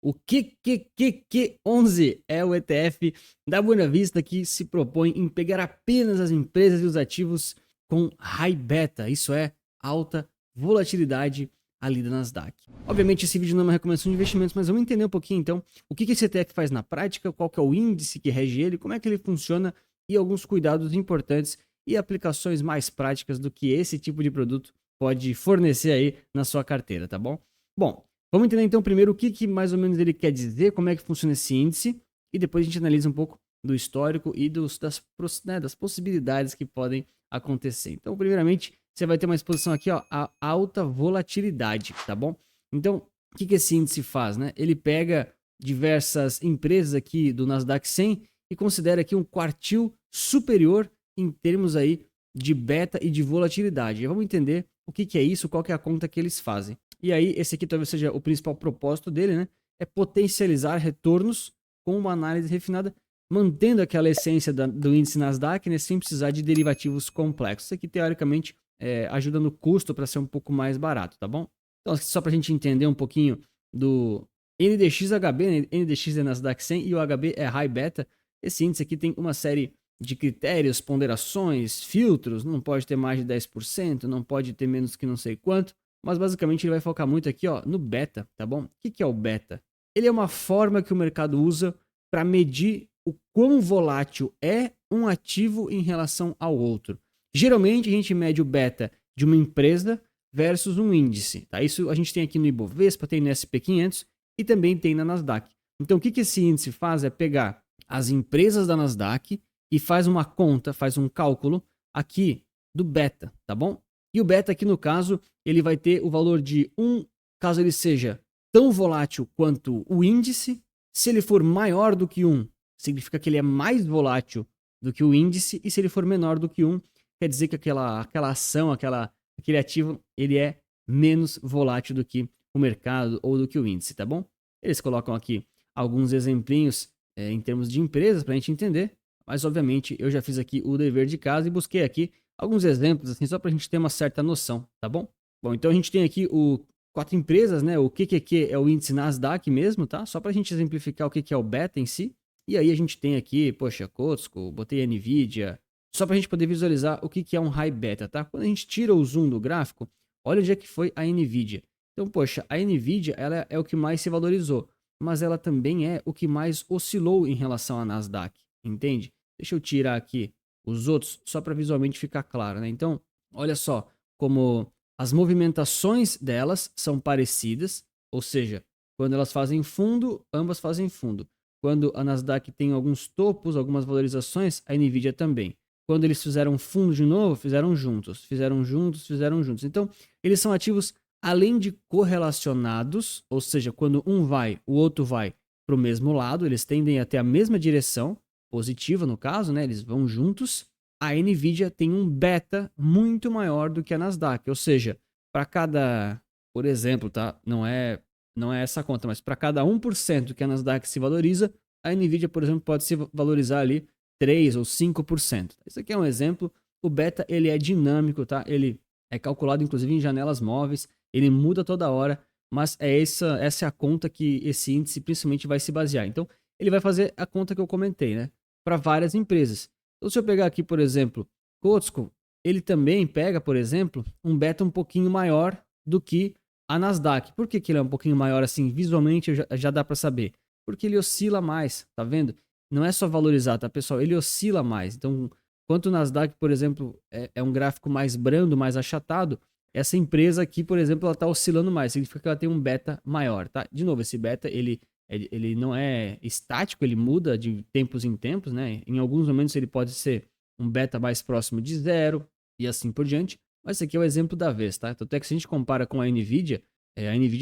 O QQQQ11 é o ETF da Buena Vista que se propõe em pegar apenas as empresas e os ativos com high beta, isso é, alta volatilidade ali da Nasdaq. Obviamente esse vídeo não é uma recomendação de investimentos, mas vamos entender um pouquinho então o que esse ETF faz na prática, qual que é o índice que rege ele, como é que ele funciona e alguns cuidados importantes e aplicações mais práticas do que esse tipo de produto pode fornecer aí na sua carteira, tá bom? Bom, vamos entender então primeiro o que mais ou menos ele quer dizer, como é que funciona esse índice e depois a gente analisa um pouco do histórico e das possibilidades que podem acontecer. Então, primeiramente, você vai ter uma exposição aqui, ó, a alta volatilidade, tá bom? Então, o que esse índice faz, né? Ele pega diversas empresas aqui do Nasdaq 100 e considera aqui um quartil superior em termos aí de beta e de volatilidade. E vamos entender o que é isso, qual que é a conta que eles fazem. E aí, esse aqui talvez seja o principal propósito dele, né? É potencializar retornos com uma análise refinada, mantendo aquela essência do índice Nasdaq, né? Sem precisar de derivativos complexos. Isso aqui, teoricamente, ajuda no custo para ser um pouco mais barato, tá bom? Então, só para a gente entender um pouquinho do NDX-HB, né? NDX é Nasdaq 100 e o HB é High Beta. Esse índice aqui tem uma série de critérios, ponderações, filtros, não pode ter mais de 10%, não pode ter menos que não sei quanto, mas basicamente ele vai focar muito aqui, ó, no beta, tá bom? O que é o beta? Ele é uma forma que o mercado usa para medir o quão volátil é um ativo em relação ao outro. Geralmente a gente mede o beta de uma empresa versus um índice, tá? Isso a gente tem aqui no Ibovespa, tem no SP500 e também tem na Nasdaq. Então o que esse índice faz é pegar as empresas da Nasdaq e faz uma conta, faz um cálculo aqui do beta, tá bom? E o beta aqui no caso, ele vai ter o valor de 1, caso ele seja tão volátil quanto o índice. Se ele for maior do que 1, significa que ele é mais volátil do que o índice, e se ele for menor do que 1, quer dizer que aquela ação, aquele ativo, ele é menos volátil do que o mercado ou do que o índice, tá bom? Eles colocam aqui alguns exemplinhos em termos de empresas para a gente entender, mas obviamente eu já fiz aqui o dever de casa e busquei aqui alguns exemplos, assim, só para a gente ter uma certa noção, tá bom? Bom, então a gente tem aqui 4 empresas, né? O QQQ é o índice Nasdaq mesmo, tá? Só para a gente exemplificar o que é o beta em si. E aí a gente tem aqui, poxa, Costco, botei a Nvidia, só para a gente poder visualizar o que é um high beta, tá? Quando a gente tira o zoom do gráfico, olha onde é que foi a Nvidia. Então, poxa, a Nvidia ela é o que mais se valorizou, mas ela também é o que mais oscilou em relação à Nasdaq, entende? Deixa eu tirar aqui os outros, só para visualmente ficar claro, né? Então, olha só como as movimentações delas são parecidas, ou seja, quando elas fazem fundo, ambas fazem fundo. Quando a Nasdaq tem alguns topos, algumas valorizações, a Nvidia também. Quando eles fizeram fundo de novo, fizeram juntos, fizeram juntos, fizeram juntos. Então, eles são ativos além de correlacionados, ou seja, quando um vai, o outro vai para o mesmo lado, eles tendem a ter a mesma direção, positiva no caso, né? Eles vão juntos. A Nvidia tem um beta muito maior do que a Nasdaq, ou seja, para cada, por exemplo, tá? Não é essa conta, mas para cada 1% que a Nasdaq se valoriza, a Nvidia, por exemplo, pode se valorizar ali 3 ou 5%. Isso aqui é um exemplo. O beta ele é dinâmico, tá? Ele é calculado inclusive em janelas móveis, ele muda toda hora, mas essa é a conta que esse índice principalmente vai se basear. Então, ele vai fazer a conta que eu comentei, né? Para várias empresas. Então, se eu pegar aqui, por exemplo, Costco, ele também pega, por exemplo, um beta um pouquinho maior do que a Nasdaq. Por que ele é um pouquinho maior assim? Visualmente já dá para saber. Porque ele oscila mais, tá vendo? Não é só valorizar, tá, pessoal? Ele oscila mais. Então, enquanto o Nasdaq, por exemplo, é um gráfico mais brando, mais achatado, essa empresa aqui, por exemplo, ela está oscilando mais. Significa que ela tem um beta maior, tá? De novo, esse beta, ele não é estático, ele muda de tempos em tempos, né? Em alguns momentos ele pode ser um beta mais próximo de 0 e assim por diante. Mas esse aqui é o exemplo da vez, tá? Tanto é que se a gente compara com a Nvidia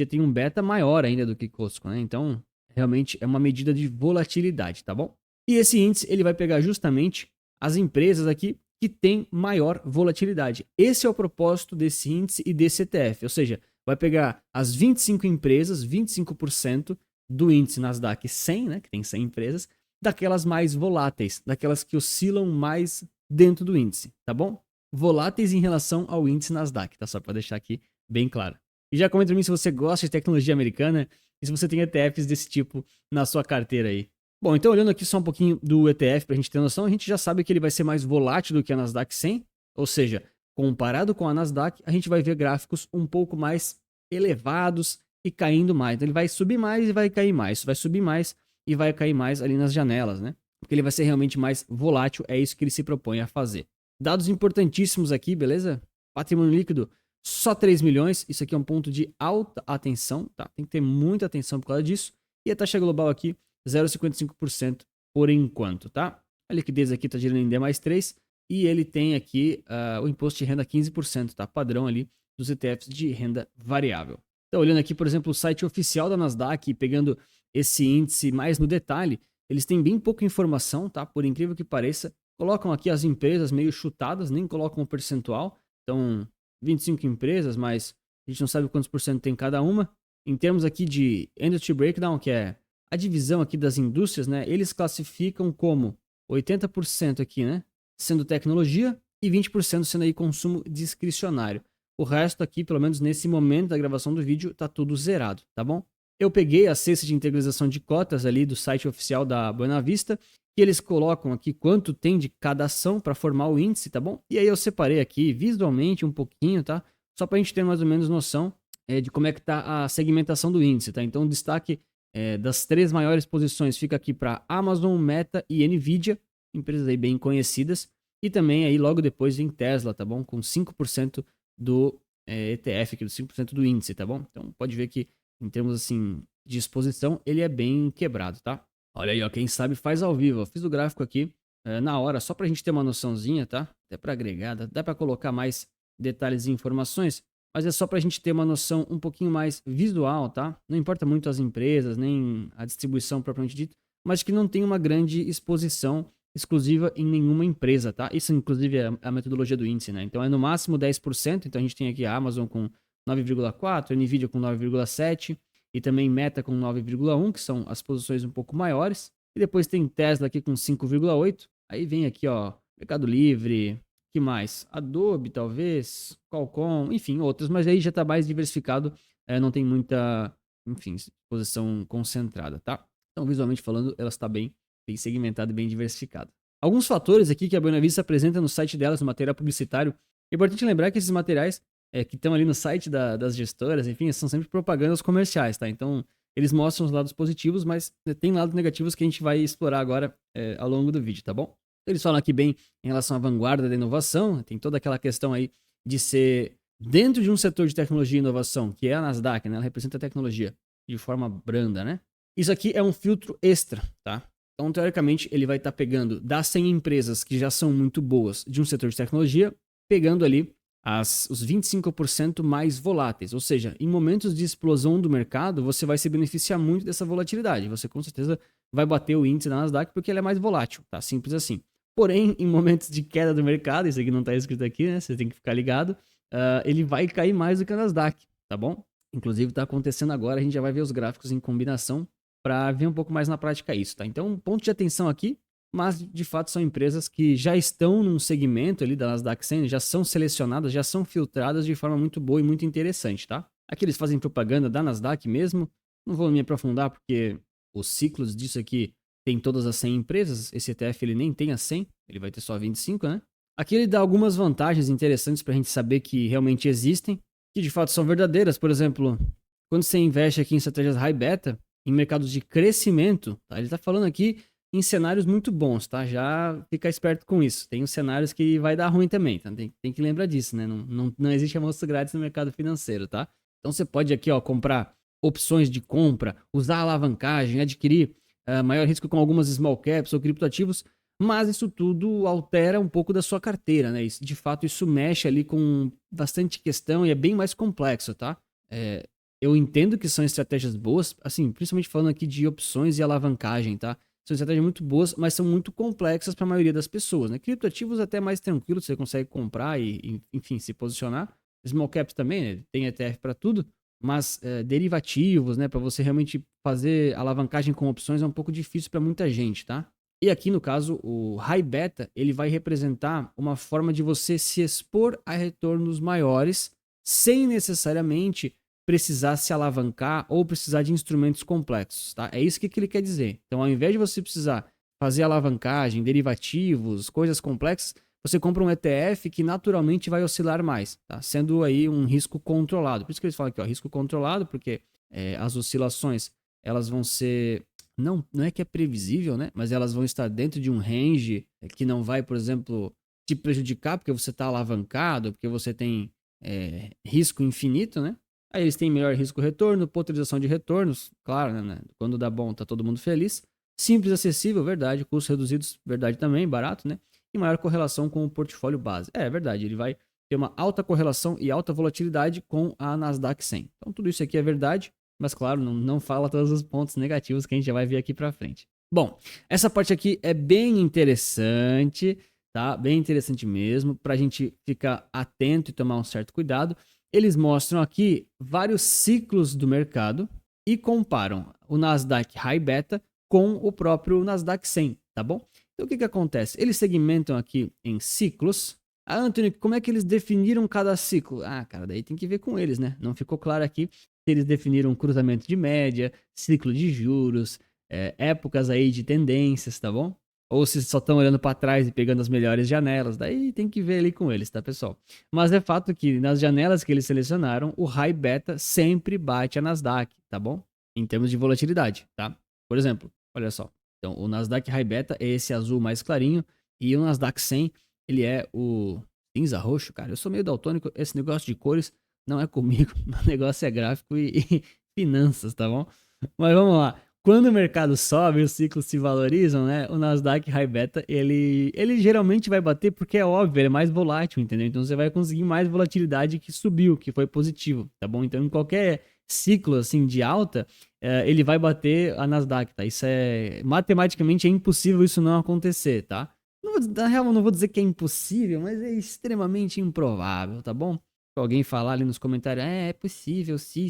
tem um beta maior ainda do que Costco, né? Então, realmente é uma medida de volatilidade, tá bom? E esse índice, ele vai pegar justamente as empresas aqui que têm maior volatilidade. Esse é o propósito desse índice e desse ETF, ou seja, vai pegar as 25 empresas, 25% do índice Nasdaq 100, né, que tem 100 empresas, daquelas mais voláteis, daquelas que oscilam mais dentro do índice, tá bom? Voláteis em relação ao índice Nasdaq, tá? Só para deixar aqui bem claro. E já comenta pra mim se você gosta de tecnologia americana, e se você tem ETFs desse tipo na sua carteira aí. Bom, então olhando aqui só um pouquinho do ETF para a gente ter noção, a gente já sabe que ele vai ser mais volátil do que a Nasdaq 100, ou seja, comparado com a Nasdaq, a gente vai ver gráficos um pouco mais elevados e caindo mais. Então ele vai subir mais e vai cair mais, vai subir mais e vai cair mais ali nas janelas, né? Porque ele vai ser realmente mais volátil, é isso que ele se propõe a fazer. Dados importantíssimos aqui, beleza? Patrimônio líquido, só 3 milhões, isso aqui é um ponto de alta atenção, tá? Tem que ter muita atenção por causa disso. E a taxa global aqui, 0,55% por enquanto, tá? A liquidez aqui está girando em D mais 3 e ele tem aqui o imposto de renda 15%, tá? Padrão ali dos ETFs de renda variável. Então, olhando aqui, por exemplo, o site oficial da Nasdaq, pegando esse índice mais no detalhe, eles têm bem pouca informação, tá? Por incrível que pareça, colocam aqui as empresas meio chutadas, nem colocam o percentual. Então, 25 empresas, mas a gente não sabe quantos por cento tem cada uma. Em termos aqui de Industry Breakdown, que é a divisão aqui das indústrias, né? Eles classificam como 80% aqui, né? Sendo tecnologia e 20% sendo aí consumo discricionário. O resto aqui, pelo menos nesse momento da gravação do vídeo, tá tudo zerado, tá bom? Eu peguei a cesta de integralização de cotas ali do site oficial da Buena Vista, que eles colocam aqui quanto tem de cada ação para formar o índice, tá bom? E aí eu separei aqui visualmente um pouquinho, tá? Só para a gente ter mais ou menos noção de como é que tá a segmentação do índice, tá? Então o destaque das 3 maiores posições fica aqui para Amazon, Meta e Nvidia, empresas aí bem conhecidas, e também aí logo depois vem Tesla, tá bom? Com 5% do ETF, aqui, do 5% do índice, tá bom? Então pode ver que em termos assim de exposição, ele é bem quebrado, tá? Olha aí, ó, quem sabe faz ao vivo. Eu fiz o gráfico aqui na hora, só pra gente ter uma noçãozinha, tá? Até pra agregar, dá pra colocar mais detalhes e informações, mas é só pra gente ter uma noção um pouquinho mais visual, tá? Não importa muito as empresas, nem a distribuição propriamente dita, mas que não tem uma grande exposição exclusiva em nenhuma empresa, tá? Isso, inclusive, é a metodologia do índice, né? Então, é no máximo 10%. Então, a gente tem aqui a Amazon com 9,4%, Nvidia com 9,7%, e também Meta com 9,1%, que são as posições um pouco maiores. E depois tem Tesla aqui com 5,8%. Aí vem aqui, ó, Mercado Livre, que mais? Adobe, talvez, Qualcomm, enfim, outras. Mas aí já está mais diversificado, não tem muita, enfim, posição concentrada, tá? Então, visualmente falando, ela está bem segmentada e bem diversificada. Alguns fatores aqui que a Buena Vista apresenta no site delas, no material publicitário. É importante lembrar que esses materiais que estão ali no site das gestoras, enfim, são sempre propagandas comerciais, tá? Então, eles mostram os lados positivos, mas tem lados negativos que a gente vai explorar agora ao longo do vídeo, tá bom? Eles falam aqui bem em relação à vanguarda da inovação, tem toda aquela questão aí de ser dentro de um setor de tecnologia e inovação, que é a Nasdaq, né? Ela representa a tecnologia de forma branda, né? Isso aqui é um filtro extra, tá? Então, teoricamente, ele vai estar pegando das 100 empresas que já são muito boas de um setor de tecnologia, pegando ali os 25% mais voláteis. Ou seja, em momentos de explosão do mercado, você vai se beneficiar muito dessa volatilidade. Você, com certeza, vai bater o índice da Nasdaq porque ele é mais volátil, tá? Simples assim. Porém, em momentos de queda do mercado, isso aqui não está escrito aqui, né? Você tem que ficar ligado, ele vai cair mais do que a Nasdaq, tá bom? Inclusive, está acontecendo agora, a gente já vai ver os gráficos em combinação para ver um pouco mais na prática isso, tá? Então, ponto de atenção aqui, mas de fato são empresas que já estão num segmento ali da Nasdaq 100, já são selecionadas, já são filtradas de forma muito boa e muito interessante, tá? Aqui eles fazem propaganda da Nasdaq mesmo, não vou me aprofundar porque os ciclos disso aqui tem todas as 100 empresas, esse ETF ele nem tem as 100, ele vai ter só 25, né? Aqui ele dá algumas vantagens interessantes para a gente saber que realmente existem, que de fato são verdadeiras. Por exemplo, quando você investe aqui em estratégias high beta, em mercados de crescimento, tá? Ele está falando aqui em cenários muito bons, tá? Já fica esperto com isso. Tem os cenários que vai dar ruim também, tá? Tem que lembrar disso, né? Não existe almoço grátis no mercado financeiro, tá? Então você pode aqui, ó, comprar opções de compra, usar alavancagem, adquirir maior risco com algumas small caps ou criptoativos, mas isso tudo altera um pouco da sua carteira, né? Isso, de fato, isso mexe ali com bastante questão e é bem mais complexo, tá? Eu entendo que são estratégias boas, assim, principalmente falando aqui de opções e alavancagem, tá? São estratégias muito boas, mas são muito complexas para a maioria das pessoas, né? Criptoativos até mais tranquilo, você consegue comprar e, enfim, se posicionar. Small caps também, né? Tem ETF para tudo, mas derivativos, né? Para você realmente fazer alavancagem com opções é um pouco difícil para muita gente, tá? E aqui, no caso, o High Beta, ele vai representar uma forma de você se expor a retornos maiores, sem necessariamente precisar se alavancar ou precisar de instrumentos complexos, tá? É isso que ele quer dizer. Então, ao invés de você precisar fazer alavancagem, derivativos, coisas complexas, você compra um ETF que naturalmente vai oscilar mais, tá? Sendo aí um risco controlado. Por isso que eles falam aqui, ó, risco controlado, porque as oscilações, elas vão ser... Não é que é previsível, né? Mas elas vão estar dentro de um range que não vai, por exemplo, te prejudicar porque você está alavancado, porque você tem risco infinito, né? Aí eles têm melhor risco-retorno, potentialização de retornos, claro, né? Quando dá bom, tá todo mundo feliz. Simples, acessível, verdade. Custos reduzidos, verdade também, barato, né? E maior correlação com o portfólio base. É verdade, ele vai ter uma alta correlação e alta volatilidade com a Nasdaq 100. Então tudo isso aqui é verdade, mas claro, não fala todos os pontos negativos que a gente já vai ver aqui pra frente. Bom, essa parte aqui é bem interessante, tá? Bem interessante mesmo, pra gente ficar atento e tomar um certo cuidado. Eles mostram aqui vários ciclos do mercado e comparam o Nasdaq High Beta com o próprio Nasdaq 100, tá bom? Então o que acontece? Eles segmentam aqui em ciclos. Ah, Anthony, como é que eles definiram cada ciclo? Ah, cara, daí tem que ver com eles, né? Não ficou claro aqui se eles definiram cruzamento de média, ciclo de juros, épocas aí de tendências, tá bom? Ou se só estão olhando para trás e pegando as melhores janelas, daí tem que ver ali com eles, tá, pessoal? Mas é fato que nas janelas que eles selecionaram, o High Beta sempre bate a Nasdaq, tá bom? Em termos de volatilidade, tá? Por exemplo, olha só. Então, o Nasdaq High Beta é esse azul mais clarinho e o Nasdaq 100, ele é o cinza roxo, cara. Eu sou meio daltônico, esse negócio de cores não é comigo, o negócio é gráfico e finanças, tá bom? Mas vamos lá. Quando o mercado sobe, os ciclos se valorizam, né? O Nasdaq High Beta, ele geralmente vai bater porque é óbvio, ele é mais volátil, entendeu? Então você vai conseguir mais volatilidade que subiu, que foi positivo, tá bom? Então em qualquer ciclo assim de alta, ele vai bater a Nasdaq, tá? Isso matematicamente é impossível isso não acontecer, tá? Na real, eu não vou dizer que é impossível, mas é extremamente improvável, tá bom? Se alguém falar ali nos comentários, é possível, sim.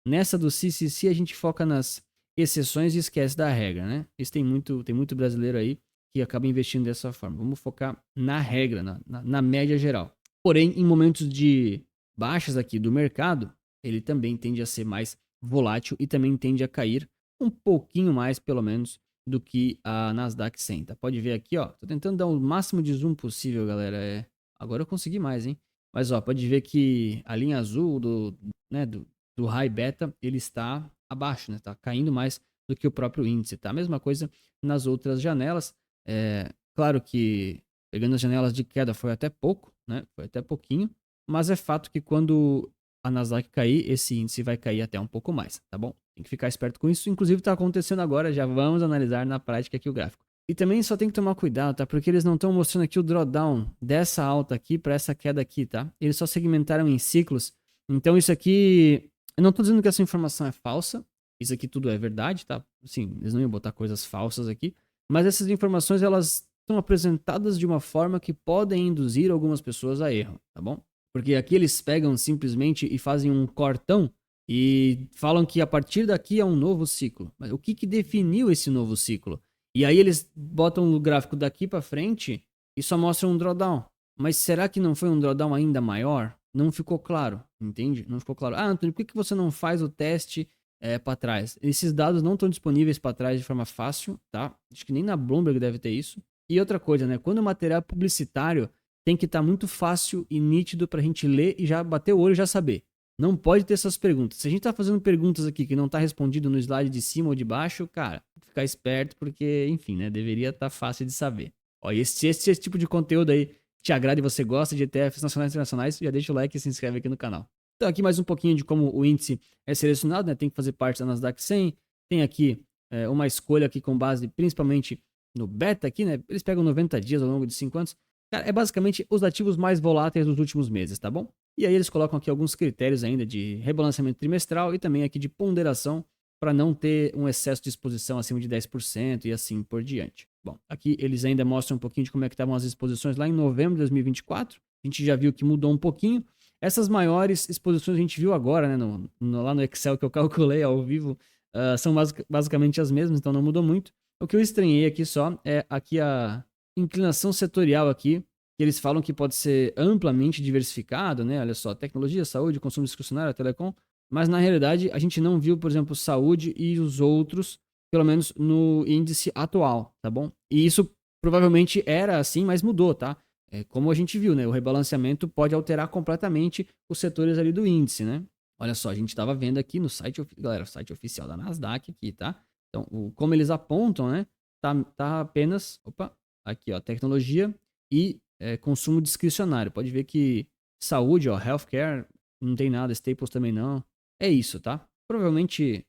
Nessa do sim, a gente foca nas exceções e esquece da regra, né? Isso tem muito brasileiro aí que acaba investindo dessa forma. Vamos focar na regra, na média geral. Porém, em momentos de baixas aqui do mercado, ele também tende a ser mais volátil e também tende a cair um pouquinho mais, pelo menos, do que a Nasdaq 100, tá? Pode ver aqui, ó. Tô tentando dar o máximo de zoom possível, galera. Agora eu consegui mais, hein? Mas, ó, pode ver que a linha azul do High Beta, ele está abaixo, né? Tá caindo mais do que o próprio índice, tá? A mesma coisa nas outras janelas. Claro que pegando as janelas de queda foi até pouco, né? Foi até pouquinho, mas é fato que quando a Nasdaq cair, esse índice vai cair até um pouco mais, tá bom? Tem que ficar esperto com isso. Inclusive está acontecendo agora, já vamos analisar na prática aqui o gráfico. E também só tem que tomar cuidado, tá? Porque eles não estão mostrando aqui o drawdown dessa alta aqui para essa queda aqui, tá? Eles só segmentaram em ciclos. Então isso aqui, eu não tô dizendo que essa informação é falsa. Isso aqui tudo é verdade, tá? Assim, eles não iam botar coisas falsas aqui. Mas essas informações, elas são apresentadas de uma forma que podem induzir algumas pessoas a erro, tá bom? Porque aqui eles pegam simplesmente e fazem um cortão e falam que a partir daqui é um novo ciclo. Mas o que definiu esse novo ciclo? E aí eles botam o gráfico daqui para frente e só mostram um drawdown. Mas será que não foi um drawdown ainda maior? Não ficou claro, entende? Não ficou claro. Ah, Antônio, por que você não faz o teste para trás? Esses dados não estão disponíveis para trás de forma fácil, tá? Acho que nem na Bloomberg deve ter isso. E outra coisa, né? Quando o material é publicitário, tem que estar muito fácil e nítido para a gente ler e já bater o olho e já saber. Não pode ter essas perguntas. Se a gente tá fazendo perguntas aqui que não tá respondido no slide de cima ou de baixo, cara, tem que ficar esperto porque, enfim, né? Deveria estar fácil de saber. Ó, e esse tipo de conteúdo aí te agrada e você gosta de ETFs nacionais e internacionais, já deixa o like e se inscreve aqui no canal. Então aqui mais um pouquinho de como o índice é selecionado, né? Tem que fazer parte da Nasdaq 100. Tem aqui uma escolha aqui com base principalmente no beta aqui, né? Eles pegam 90 dias ao longo de 5 anos. Cara, é basicamente os ativos mais voláteis dos últimos meses, tá bom? E aí eles colocam aqui alguns critérios ainda de rebalanceamento trimestral e também aqui de ponderação para não ter um excesso de exposição acima de 10% e assim por diante. Bom, aqui eles ainda mostram um pouquinho de como é que estavam as exposições lá em novembro de 2024. A gente já viu que mudou um pouquinho. Essas maiores exposições a gente viu agora, né, lá no Excel que eu calculei ao vivo, são basicamente as mesmas, então não mudou muito. O que eu estranhei aqui só é aqui a inclinação setorial aqui, que eles falam que pode ser amplamente diversificado, né? Olha só, tecnologia, saúde, consumo discricionário, telecom, mas na realidade a gente não viu, por exemplo, saúde e os outros, pelo menos no índice atual, tá bom? E isso provavelmente era assim, mas mudou, tá? Como a gente viu, né? O rebalanceamento pode alterar completamente os setores ali do índice, né? Olha só, a gente estava vendo aqui no site, galera, o site oficial da Nasdaq aqui, tá? Então, como eles apontam, né? Tá apenas, opa, aqui, ó, tecnologia e consumo discricionário. Pode ver que saúde, ó, healthcare, não tem nada, staples também não. É isso, tá? Provavelmente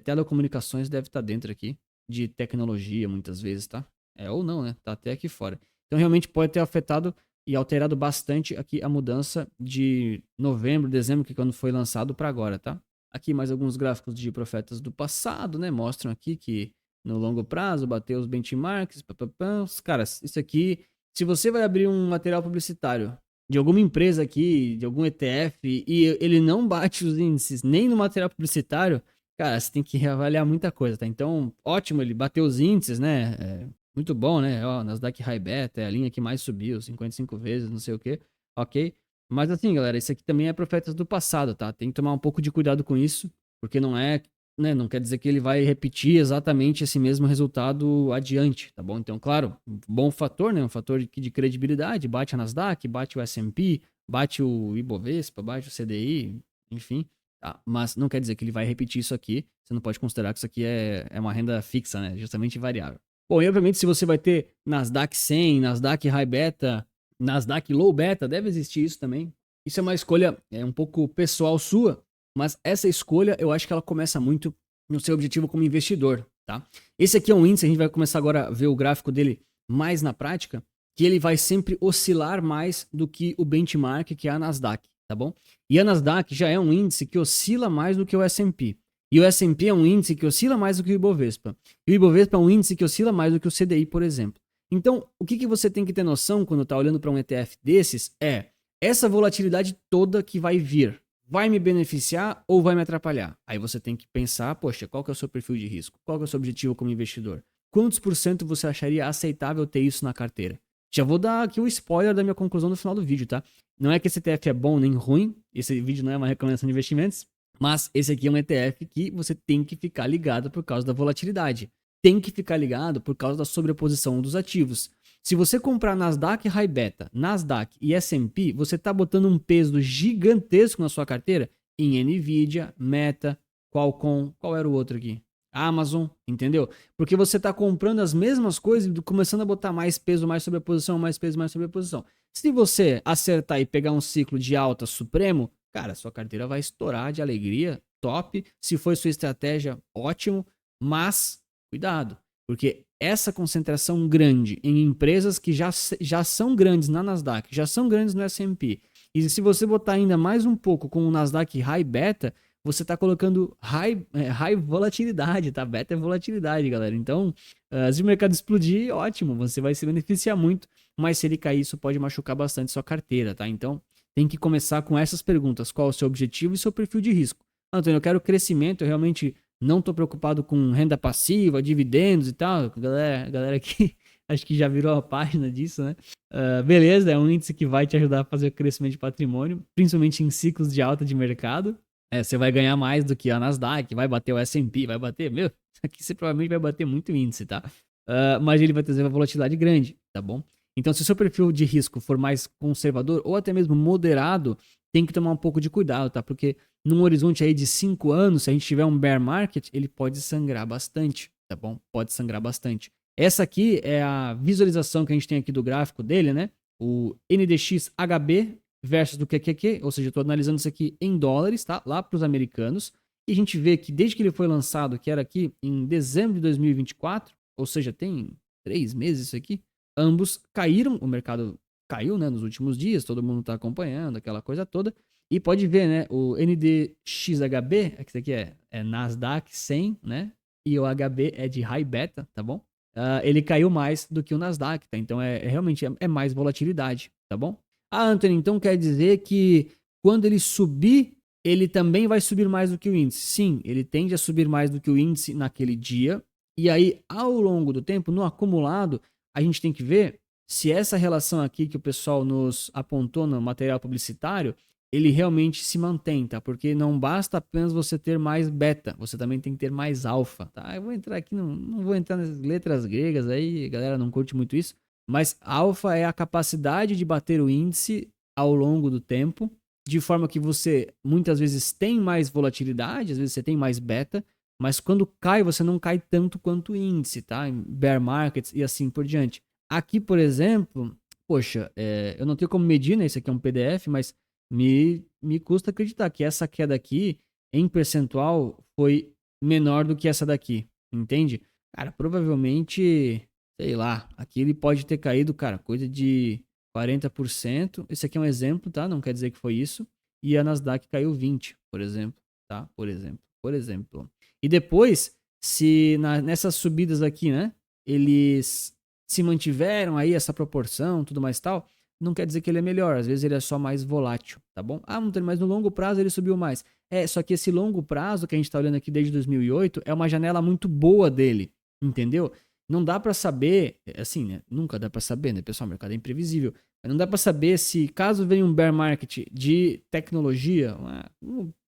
telecomunicações deve estar dentro aqui, de tecnologia muitas vezes, tá? Ou não, né? Tá até aqui fora. Então realmente pode ter afetado e alterado bastante aqui a mudança de novembro, dezembro, que quando foi lançado para agora, tá? Aqui mais alguns gráficos de profetas do passado, né? Mostram aqui que no longo prazo bateu os benchmarks, papapã. Caras, isso aqui, se você vai abrir um material publicitário de alguma empresa aqui, de algum ETF, e ele não bate os índices nem no material publicitário, cara, você tem que reavaliar muita coisa, tá? Então, ótimo, ele bateu os índices, né? Muito bom, né? Ó, Nasdaq High Beta é a linha que mais subiu, 55 vezes, não sei o quê. Ok? Mas assim, galera, isso aqui também é profetas do passado, tá? Tem que tomar um pouco de cuidado com isso, porque não é, né? Não quer dizer que ele vai repetir exatamente esse mesmo resultado adiante, tá bom? Então, claro, um bom fator, né? Um fator de credibilidade, bate a Nasdaq, bate o S&P, bate o Ibovespa, bate o CDI, enfim. Tá? Mas não quer dizer que ele vai repetir isso aqui. Você não pode considerar que isso aqui é uma renda fixa, né? Justamente variável. Bom, e obviamente se você vai ter Nasdaq 100, Nasdaq High Beta, Nasdaq Low Beta, deve existir isso também. Isso é uma escolha um pouco pessoal sua, mas essa escolha eu acho que ela começa muito no seu objetivo como investidor, tá? Esse aqui é um índice, a gente vai começar agora a ver o gráfico dele mais na prática, que ele vai sempre oscilar mais do que o benchmark, que é a Nasdaq, tá bom? E a Nasdaq já é um índice que oscila mais do que o S&P. E o S&P é um índice que oscila mais do que o Ibovespa. E o Ibovespa é um índice que oscila mais do que o CDI, por exemplo. Então, o que você tem que ter noção quando está olhando para um ETF desses é essa volatilidade toda que vai vir. Vai me beneficiar ou vai me atrapalhar? Aí você tem que pensar, poxa, qual que é o seu perfil de risco? Qual que é o seu objetivo como investidor? Quantos por cento você acharia aceitável ter isso na carteira? Já vou dar aqui o spoiler da minha conclusão no final do vídeo, tá? Não é que esse ETF é bom nem ruim, esse vídeo não é uma recomendação de investimentos, mas esse aqui é um ETF que você tem que ficar ligado por causa da volatilidade. Tem que ficar ligado por causa da sobreposição dos ativos. Se você comprar Nasdaq High Beta, Nasdaq e S&P, você está botando um peso gigantesco na sua carteira em Nvidia, Meta, Qualcomm, qual era o outro aqui? Amazon, entendeu? Porque você está comprando as mesmas coisas e começando a botar mais peso, mais sobreposição, mais peso, mais sobreposição. Se você acertar e pegar um ciclo de alta supremo, cara, sua carteira vai estourar de alegria, top. Se foi sua estratégia, ótimo. Mas, cuidado, porque essa concentração grande em empresas que já são grandes na Nasdaq, já são grandes no S&P, e se você botar ainda mais um pouco com o Nasdaq High Beta, você está colocando high volatilidade, tá? Beta é volatilidade, galera. Então, se o mercado explodir, ótimo, você vai se beneficiar muito, mas se ele cair, isso pode machucar bastante sua carteira, tá? Então, tem que começar com essas perguntas. Qual é o seu objetivo e seu perfil de risco? Antônio, eu quero crescimento, eu realmente não estou preocupado com renda passiva, dividendos e tal. Galera aqui acho que já virou a página disso, né? Beleza, é um índice que vai te ajudar a fazer o crescimento de patrimônio, principalmente em ciclos de alta de mercado. Você vai ganhar mais do que a Nasdaq, vai bater o S&P, vai bater, aqui você provavelmente vai bater muito índice, tá? Mas ele vai trazer uma volatilidade grande, tá bom? Então, se o seu perfil de risco for mais conservador ou até mesmo moderado, tem que tomar um pouco de cuidado, tá? Porque num horizonte aí de 5 anos, se a gente tiver um bear market, ele pode sangrar bastante, tá bom? Pode sangrar bastante. Essa aqui é a visualização que a gente tem aqui do gráfico dele, né? O NDX-HB versus do QQQ, ou seja, eu estou analisando isso aqui em dólares, tá? Lá para os americanos. E a gente vê que desde que ele foi lançado, que era aqui em dezembro de 2024, ou seja, tem 3 meses isso aqui, ambos caíram, o mercado caiu, né, nos últimos dias, todo mundo está acompanhando, aquela coisa toda. E pode ver, né, o NDXHB, esse aqui é Nasdaq 100, né, e o HB é de High Beta, tá bom? Ele caiu mais do que o Nasdaq, tá? Então realmente é mais volatilidade, tá bom? Anthony, então quer dizer que quando ele subir, ele também vai subir mais do que o índice? Sim, ele tende a subir mais do que o índice naquele dia. E aí, ao longo do tempo, no acumulado, a gente tem que ver se essa relação aqui que o pessoal nos apontou no material publicitário, ele realmente se mantém, tá? Porque não basta apenas você ter mais beta, você também tem que ter mais alfa, tá? Eu vou entrar aqui, não vou entrar nas letras gregas aí, a galera não curte muito isso, mas alfa é a capacidade de bater o índice ao longo do tempo, de forma que você muitas vezes tem mais volatilidade, às vezes você tem mais beta, mas quando cai, você não cai tanto quanto o índice, tá? Em bear markets e assim por diante. Aqui, por exemplo, poxa, eu não tenho como medir, né? Isso aqui é um PDF, mas me custa acreditar que essa queda aqui, em percentual, foi menor do que essa daqui, entende? Cara, provavelmente, sei lá, aqui ele pode ter caído, cara, coisa de 40%. Esse aqui é um exemplo, tá? Não quer dizer que foi isso. E a Nasdaq caiu 20, por exemplo, tá? Por exemplo. E depois, se nessas subidas aqui, né, eles se mantiveram aí essa proporção, tudo mais tal, não quer dizer que ele é melhor, às vezes ele é só mais volátil, tá bom? Ah, não tem, mas no longo prazo ele subiu mais. Só que esse longo prazo que a gente tá olhando aqui desde 2008 é uma janela muito boa dele, entendeu? Não dá para saber, assim, né? Nunca dá para saber, né, pessoal? O mercado é imprevisível. Mas não dá para saber se, caso venha um bear market de tecnologia,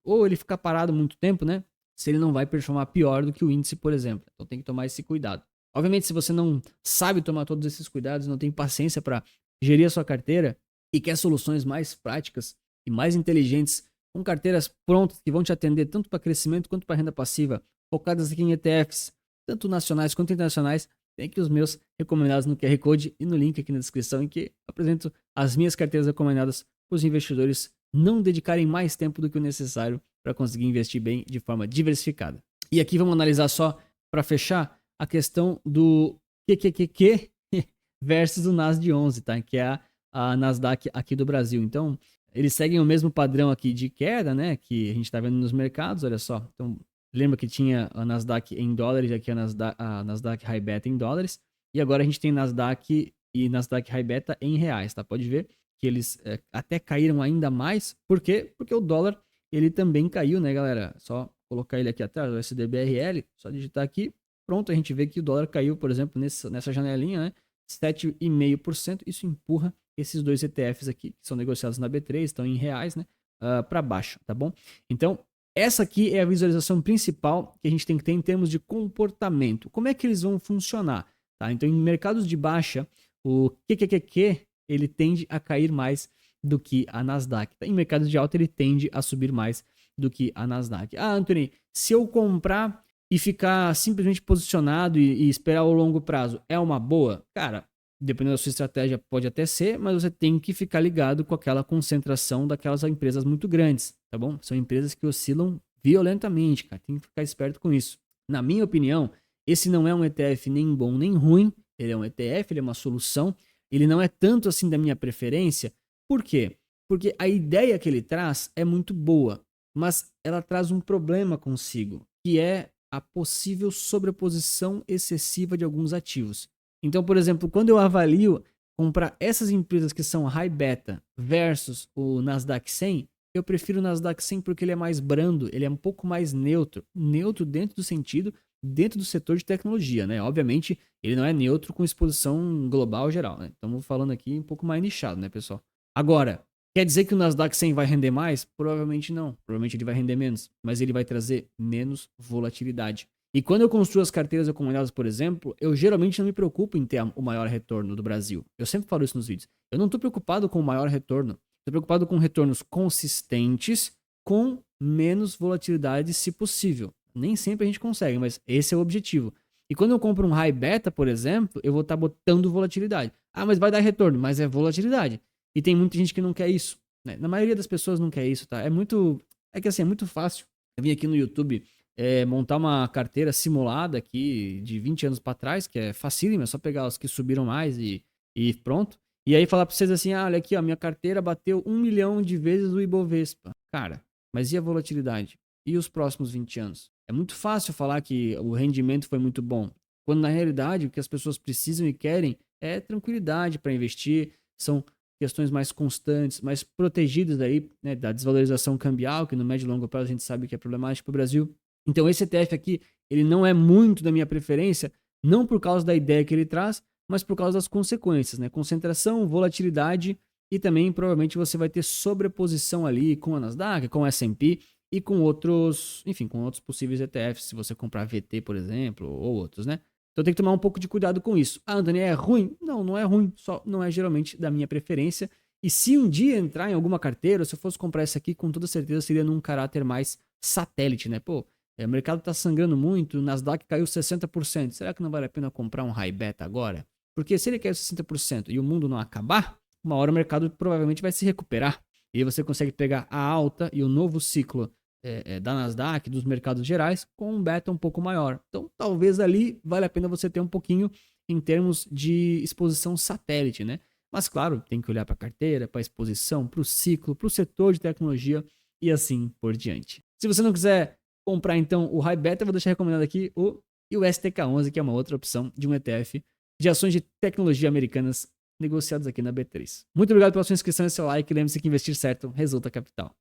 ou ele ficar parado muito tempo, né? Se ele não vai performar pior do que o índice, por exemplo. Então tem que tomar esse cuidado. Obviamente, se você não sabe tomar todos esses cuidados, não tem paciência para gerir a sua carteira e quer soluções mais práticas e mais inteligentes, com carteiras prontas que vão te atender tanto para crescimento quanto para renda passiva, focadas aqui em ETFs, tanto nacionais quanto internacionais, tem aqui os meus recomendados no QR Code e no link aqui na descrição, em que apresento as minhas carteiras recomendadas para os investidores não dedicarem mais tempo do que o necessário para conseguir investir bem de forma diversificada. E aqui vamos analisar só, para fechar, a questão do QQQQ versus o Nas de 11, tá? Que é a Nasdaq aqui do Brasil. Então, eles seguem o mesmo padrão aqui de queda, né? Que a gente está vendo nos mercados, olha só. Então, lembra que tinha a Nasdaq em dólares, aqui a Nasdaq High Beta em dólares. E agora a gente tem Nasdaq e Nasdaq High Beta em reais, tá? Pode ver que eles até caíram ainda mais. Por quê? Porque o dólar, ele também caiu, né, galera? Só colocar ele aqui atrás, o SDBRL, só digitar aqui. Pronto, a gente vê que o dólar caiu, por exemplo, nessa janelinha, né? 7,5%. Isso empurra esses dois ETFs aqui, que são negociados na B3, estão em reais, né? Para baixo, tá bom? Então, essa aqui é a visualização principal que a gente tem que ter em termos de comportamento. Como é que eles vão funcionar? Tá? Então, em mercados de baixa, o QQQQ, ele tende a cair mais do que a Nasdaq. Tá? Em mercados de alta, ele tende a subir mais do que a Nasdaq. Ah, Anthony, se eu comprar e ficar simplesmente posicionado e esperar o longo prazo, é uma boa? Cara, dependendo da sua estratégia, pode até ser, mas você tem que ficar ligado com aquela concentração daquelas empresas muito grandes, tá bom? São empresas que oscilam violentamente, cara. Tem que ficar esperto com isso. Na minha opinião, esse não é um ETF nem bom nem ruim. Ele é um ETF, ele é uma solução. Ele não é tanto assim da minha preferência. Por quê? Porque a ideia que ele traz é muito boa, mas ela traz um problema consigo, que é a possível sobreposição excessiva de alguns ativos. Então, por exemplo, quando eu avalio comprar essas empresas que são high beta versus o Nasdaq 100, eu prefiro o Nasdaq 100 porque ele é mais brando, ele é um pouco mais neutro. Neutro dentro do sentido, dentro do setor de tecnologia, né? Obviamente, ele não é neutro com exposição global geral, né? Estamos falando aqui um pouco mais nichado, né, pessoal? Agora, quer dizer que o Nasdaq 100 vai render mais? Provavelmente não. Provavelmente ele vai render menos, mas ele vai trazer menos volatilidade. E quando eu construo as carteiras recomendadas, por exemplo, eu geralmente não me preocupo em ter o maior retorno do Brasil. Eu sempre falo isso nos vídeos. Eu não estou preocupado com o maior retorno. Estou preocupado com retornos consistentes, com menos volatilidade, se possível. Nem sempre a gente consegue, mas esse é o objetivo. E quando eu compro um high beta, por exemplo, eu vou estar botando volatilidade. Ah, mas vai dar retorno, mas é volatilidade. E tem muita gente que não quer isso, né? Na maioria das pessoas não quer isso, tá? É que assim, é muito fácil. Eu vim aqui no YouTube montar uma carteira simulada aqui de 20 anos para trás, que é facílimo, é só pegar os que subiram mais e pronto. E aí falar para vocês assim, olha aqui, ó, minha carteira bateu 1 milhão de vezes o Ibovespa. Cara, mas e a volatilidade? E os próximos 20 anos? É muito fácil falar que o rendimento foi muito bom, quando na realidade o que as pessoas precisam e querem é tranquilidade para investir, são questões mais constantes, mais protegidas aí, né, da desvalorização cambial, que no médio e longo prazo a gente sabe que é problemático para o Brasil. Então esse ETF aqui, ele não é muito da minha preferência, não por causa da ideia que ele traz, mas por causa das consequências, né? Concentração, volatilidade e também provavelmente você vai ter sobreposição ali com a Nasdaq, com o S&P e com outros, enfim, com outros possíveis ETFs, se você comprar VT, por exemplo, ou outros, né? Então tem que tomar um pouco de cuidado com isso. Ah, Antônio, é ruim? Não, não é ruim, só não é geralmente da minha preferência. E se um dia entrar em alguma carteira, se eu fosse comprar essa aqui, com toda certeza seria num caráter mais satélite, né? Pô, o mercado tá sangrando muito, o Nasdaq caiu 60%. Será que não vale a pena comprar um high beta agora? Porque se ele caiu 60% e o mundo não acabar, uma hora o mercado provavelmente vai se recuperar. E aí você consegue pegar a alta e o novo ciclo da Nasdaq, dos mercados gerais, com um beta um pouco maior. Então, talvez ali vale a pena você ter um pouquinho em termos de exposição satélite, né? Mas, claro, tem que olhar para a carteira, para a exposição, para o ciclo, para o setor de tecnologia e assim por diante. Se você não quiser comprar, então, o High Beta, eu vou deixar recomendado aqui o USTK11, que é uma outra opção de um ETF de ações de tecnologia americanas negociados aqui na B3. Muito obrigado pela sua inscrição e seu like. Lembre-se que investir certo resulta capital.